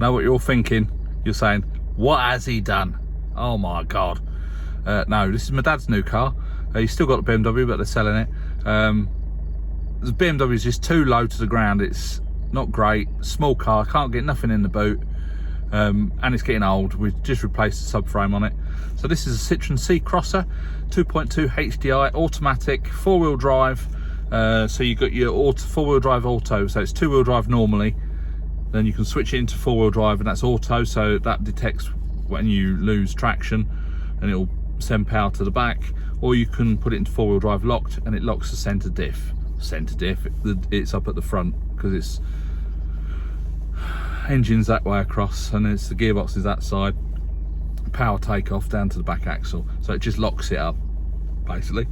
know what you're all thinking. You're saying, what has he done? Oh my God. No, this is my dad's new car. He's still got the BMW, but they're selling it. The BMW is just too low to the ground. It's not great. Small car, can't get nothing in the boot. And it's getting old. We've just replaced the subframe on it. So this is a Citroen C Crosser, 2.2 HDI, automatic, 4-wheel drive. So you've got your 4-wheel drive auto, so it's 2-wheel drive normally. Then you can switch it into 4-wheel drive, and that's auto, so that detects when you lose traction and it'll send power to the back. Or you can put it into 4-wheel drive locked, and it locks the centre diff. It's up at the front because it's engine's that way across, and it's the gearbox is that side. Power takeoff down to the back axle, so it just locks it up basically.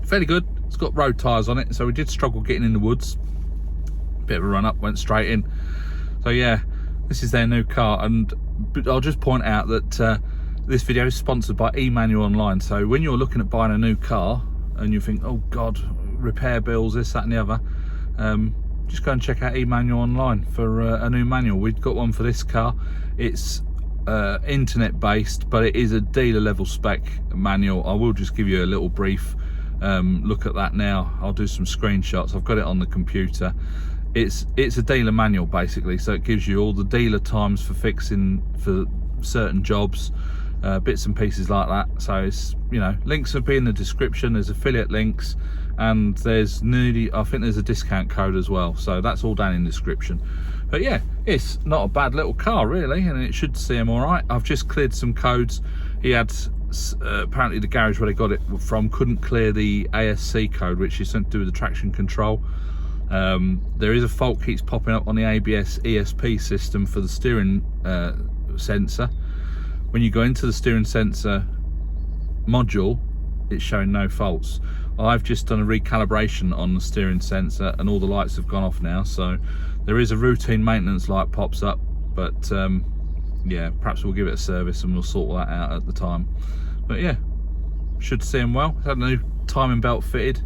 Fairly good. It's got road tyres on it, so we did struggle getting in the woods. Bit of a run up, went straight in. So yeah, this is their new car, and I'll just point out that this video is sponsored by eManualOnline. So when you're looking at buying a new car and you think, oh God, repair bills, this, that and the other, just go and check out eManualOnline for a new manual. We've got one for this car. It's internet based, but it is a dealer level spec manual. I will just give you a little brief look at that now. I'll do some screenshots. I've got it on the computer. It's a dealer manual basically, so it gives you all the dealer times for fixing for certain jobs, bits and pieces like that. So it's, you know, links will be in the description. There's affiliate links, and there's I think there's a discount code as well, so that's all down in the description. But yeah, it's not a bad little car really, and it should see him all right. I've just cleared some codes. He had apparently the garage where they got it from couldn't clear the ASC code, which is something to do with the traction control. There is a fault keeps popping up on the ABS ESP system for the steering sensor. When you go into the steering sensor module, it's showing no faults. I've just done a recalibration on the steering sensor, and all the lights have gone off now, so there is a routine maintenance light pops up, but yeah, perhaps we'll give it a service and we'll sort that out at the time. But yeah, should see him well. Had a new timing belt fitted.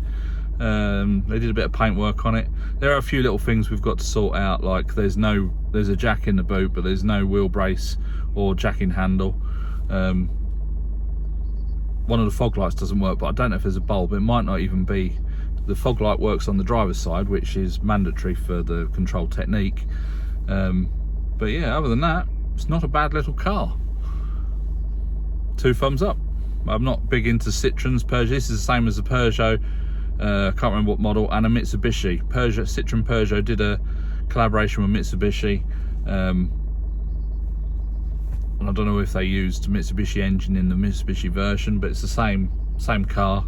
They did a bit of paint work on it. There are a few little things we've got to sort out, like there's a jack in the boot, but there's no wheel brace or jacking handle. One of the fog lights doesn't work, but I don't know if there's a bulb. It might not even be. The fog light works on the driver's side, which is mandatory for the control technique. But yeah, other than that, it's not a bad little car. 2 thumbs up. I'm not big into Citroens. Peugeot, this is the same as the Peugeot, I can't remember what model, and a Mitsubishi. Citroen Peugeot did a collaboration with Mitsubishi, and I don't know if they used Mitsubishi engine in the Mitsubishi version, but it's the same car.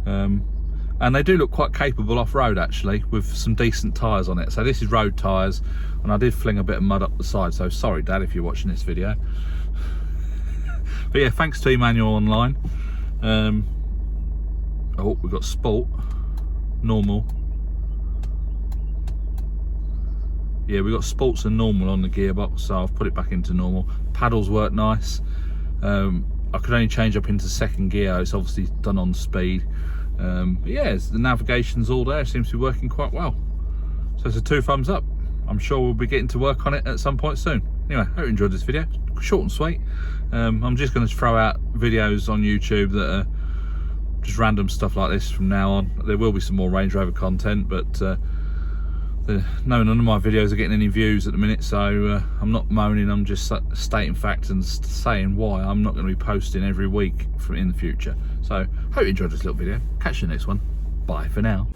And they do look quite capable off-road actually, with some decent tyres on it. So this is road tyres, and I did fling a bit of mud up the side, so sorry Dad if you're watching this video. But yeah, thanks to eManualOnline. Oh, we've got sport, normal. Yeah, we've got sports and normal on the gearbox, so I've put it back into normal. Paddles work nice. I could only change up into second gear. It's obviously done on speed. But yeah, the navigation's all there. It seems to be working quite well. So it's a 2 thumbs up. I'm sure we'll be getting to work on it at some point soon. Anyway, hope you enjoyed this video. Short and sweet. I'm just going to throw out videos on YouTube that are just random stuff like this from now on. There will be some more Range Rover content, but none of my videos are getting any views at the minute, so I'm not moaning. I'm just stating facts and saying why I'm not going to be posting every week in the future. So hope you enjoyed this little video. Catch you in the next one. Bye for now.